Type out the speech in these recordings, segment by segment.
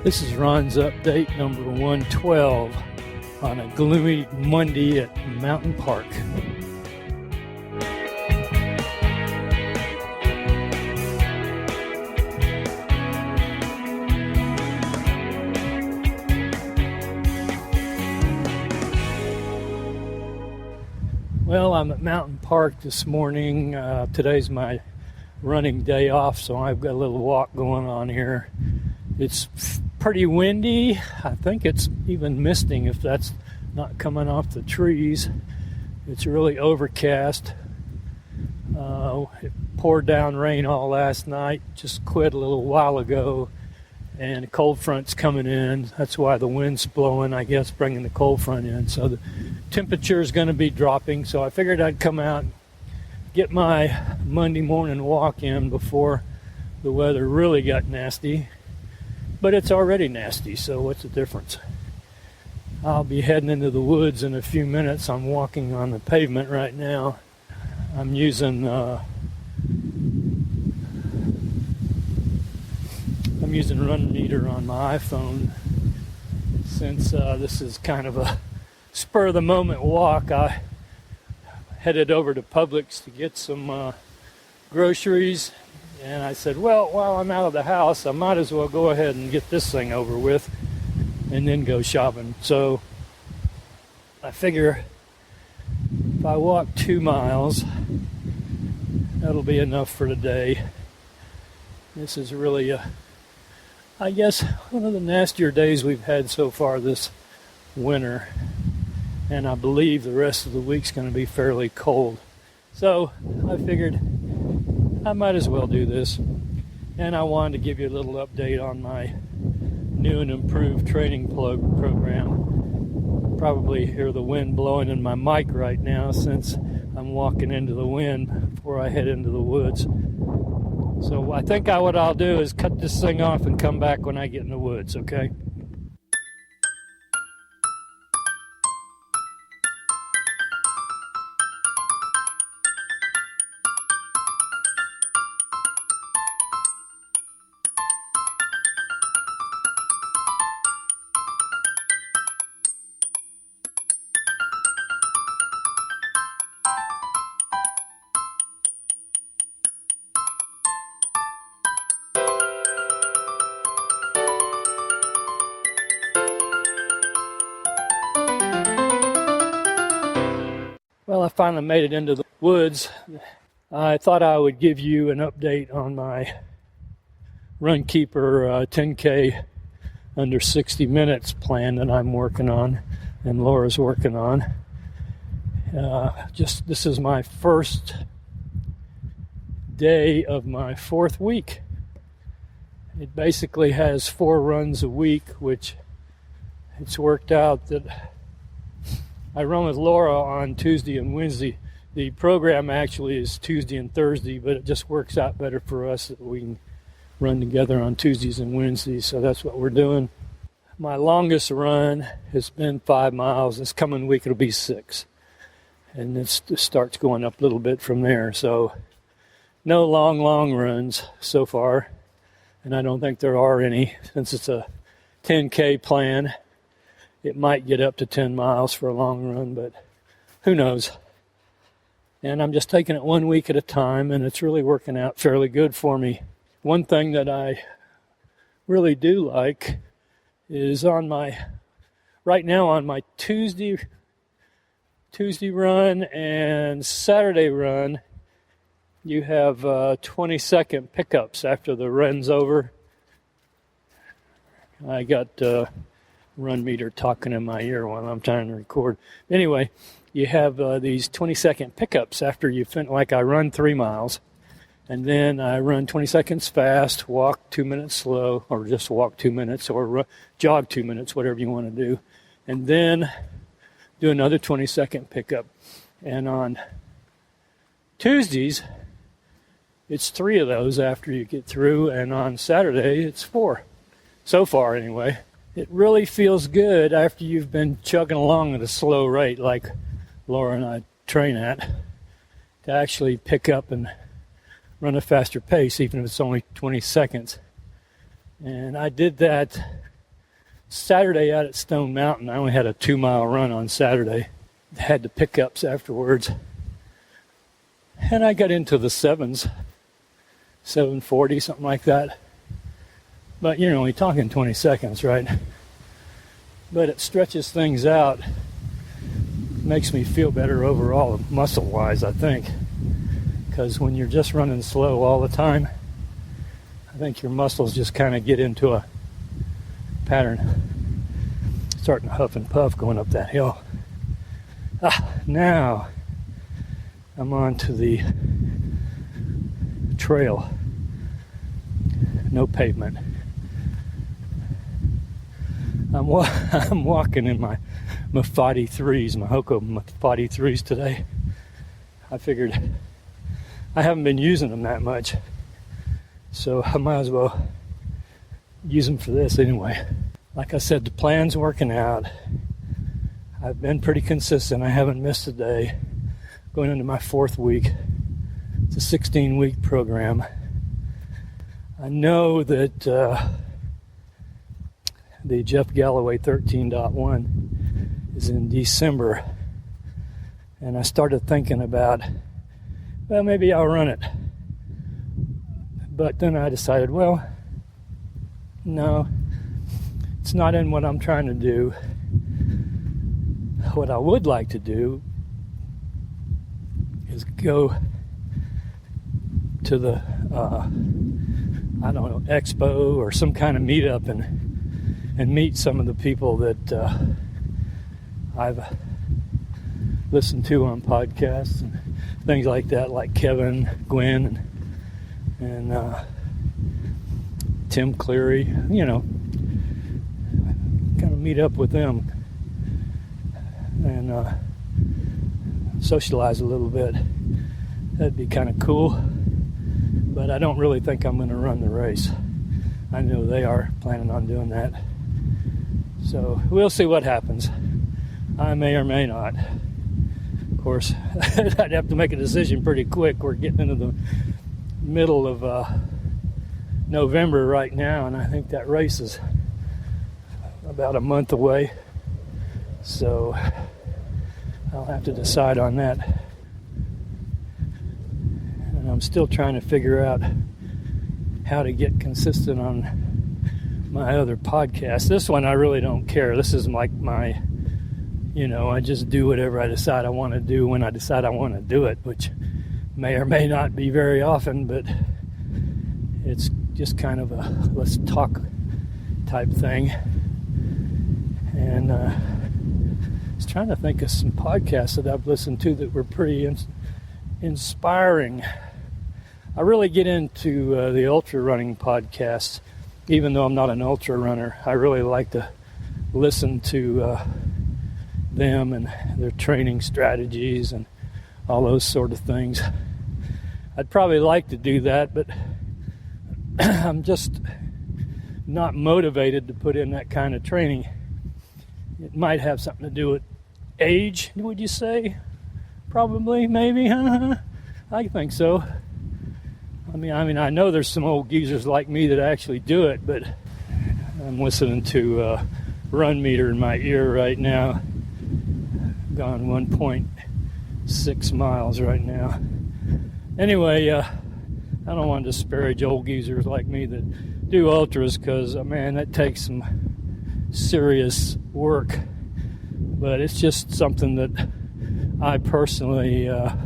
This is Ron's Update number 112 on a gloomy Monday at Mountain Park. Well, I'm at Mountain Park this morning. Today's my running day off, so I've got a little walk going on here. It's pretty windy. I think it's even misting if that's not coming off the trees. It's really overcast. It poured down rain all last night, just quit a little while ago, and a cold front's coming in. That's why the wind's blowing, I guess, bringing the cold front in. So the temperature is going to be dropping, so I figured I'd come out, get my Monday morning walk in before the weather really got nasty. But it's already nasty, so what's the difference? I'll be heading into the woods in a few minutes. I'm walking on the pavement right now. I'm using RunKeeper on my iPhone. Since this is kind of a spur of the moment walk, I headed over to Publix to get some groceries. And I said, well, while I'm out of the house, I might as well go ahead and get this thing over with and then go shopping. So I figure if I walk 2 miles, that'll be enough for today. This is really, I guess, one of the nastier days we've had so far this winter. And I believe the rest of the week's going to be fairly cold. So I figured I might as well do this, and I wanted to give you a little update on my new and improved training program. Probably hear the wind blowing in my mic right now since I'm walking into the wind before I head into the woods. So I think what I'll do is cut this thing off and come back when I get in the woods, okay? Well, I finally made it into the woods. I thought I would give you an update on my RunKeeper 10K under 60 minutes plan that I'm working on and Laura's working on. This is my first day of my 4th week. It basically has 4 runs a week, which it's worked out that I run with Laura on Tuesday and Wednesday. The program actually is Tuesday and Thursday, but it just works out better for us that we can run together on Tuesdays and Wednesdays, so that's what we're doing. My longest run has been 5 miles. This coming week it'll be 6. And it starts going up a little bit from there. So no long runs so far, and I don't think there are any since it's a 10K plan. It might get up to 10 miles for a long run, but who knows? And I'm just taking it 1 week at a time, and it's really working out fairly good for me. One thing that I really do like is right now on my Tuesday run and Saturday run, you have 20-second pickups after the run's over. I got RunMeter talking in my ear while I'm trying to record. Anyway, you have these 20-second pickups after you finish. Like I run 3 miles, and then I run 20 seconds fast, walk 2 minutes slow, or just walk 2 minutes, or jog 2 minutes, whatever you want to do, and then do another 20-second pickup. And on Tuesdays, it's 3 of those after you get through, and on Saturday, it's 4. So far, anyway. it really feels good after you've been chugging along at a slow rate like Laura and I train at, to actually pick up and run a faster pace, even if it's only 20 seconds. And I did that Saturday out at Stone Mountain. I only had a 2-mile run on Saturday. Had the pickups afterwards. And I got into the 7s, 7:40, something like that. But you're only talking 20 seconds, right? But it stretches things out. Makes me feel better overall, muscle-wise, I think. Because when you're just running slow all the time, I think your muscles just kind of get into a pattern. Starting to huff and puff going up that hill. Now I'm on to the trail. No pavement. I'm walking in my Mafati 3s, my Hoko Mafati 3s today. I figured I haven't been using them that much, so I might as well use them for this anyway. Like I said, the plan's working out. I've been pretty consistent. I haven't missed a day. Going into my 4th week. It's a 16-week program. I know that the Jeff Galloway 13.1 is in December. And I started thinking about, well, maybe I'll run it. But then I decided, well, no, it's not in what I'm trying to do. What I would like to do is go to the, expo or some kind of meetup and meet some of the people that I've listened to on podcasts and things like that, like Kevin, Gwen, and Tim Cleary, kind of meet up with them and socialize a little bit. That'd be kind of cool, but I don't really think I'm going to run the race. I know they are planning on doing that, so we'll see what happens. I may or may not. Of course, I'd have to make a decision pretty quick. We're getting into the middle of November right now, and I think that race is about a month away, so I'll have to decide on that. And I'm still trying to figure out how to get consistent on my other podcast. This one I really don't care. This is like my, I just do whatever I decide I want to do when I decide I want to do it, which may or may not be very often, but it's just kind of a let's talk type thing. And I was trying to think of some podcasts that I've listened to that were pretty inspiring. I really get into the ultra running podcasts, even though I'm not an ultra runner. I really like to listen to them and their training strategies and all those sort of things. I'd probably like to do that, but I'm just not motivated to put in that kind of training. It might have something to do with age, would you say? Probably, maybe. I think so. I mean, I know there's some old geezers like me that actually do it, but I'm listening to Run Meter in my ear right now. Gone 1.6 miles right now. Anyway, I don't want to disparage old geezers like me that do ultras, because, man, that takes some serious work. But it's just something that I personally, I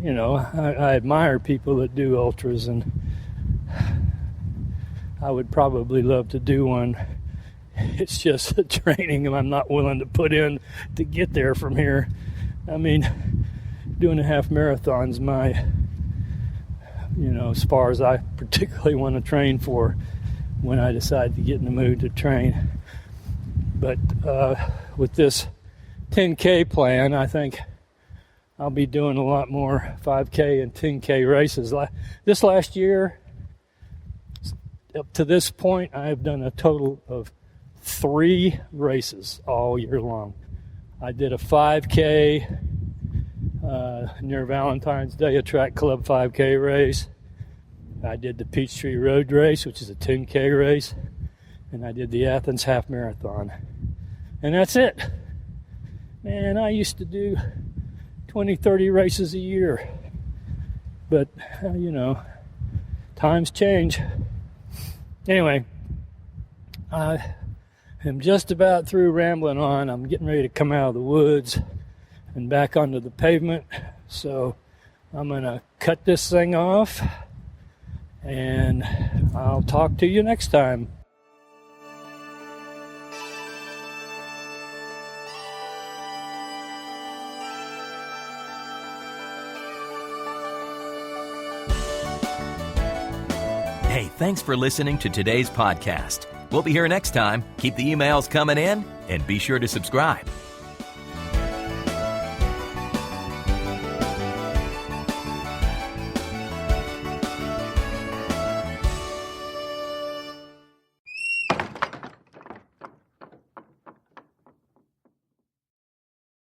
admire people that do ultras, and I would probably love to do one. It's just the training I'm not willing to put in to get there from here. I mean, doing a half marathon's my, as far as I particularly want to train for when I decide to get in the mood to train. But with this 10K plan, I think I'll be doing a lot more 5K and 10K races. This last year, up to this point, I have done a total of 3 races all year long. I did a 5K near Valentine's Day, a track club 5K race. I did the Peachtree Road Race, which is a 10K race. And I did the Athens Half Marathon. And that's it. Man, I used to do 20, 30 races a year. But, times change. Anyway, I am just about through rambling on. I'm getting ready to come out of the woods and back onto the pavement. So I'm going to cut this thing off, and I'll talk to you next time. Hey, thanks for listening to today's podcast. We'll be here next time. Keep the emails coming in and be sure to subscribe.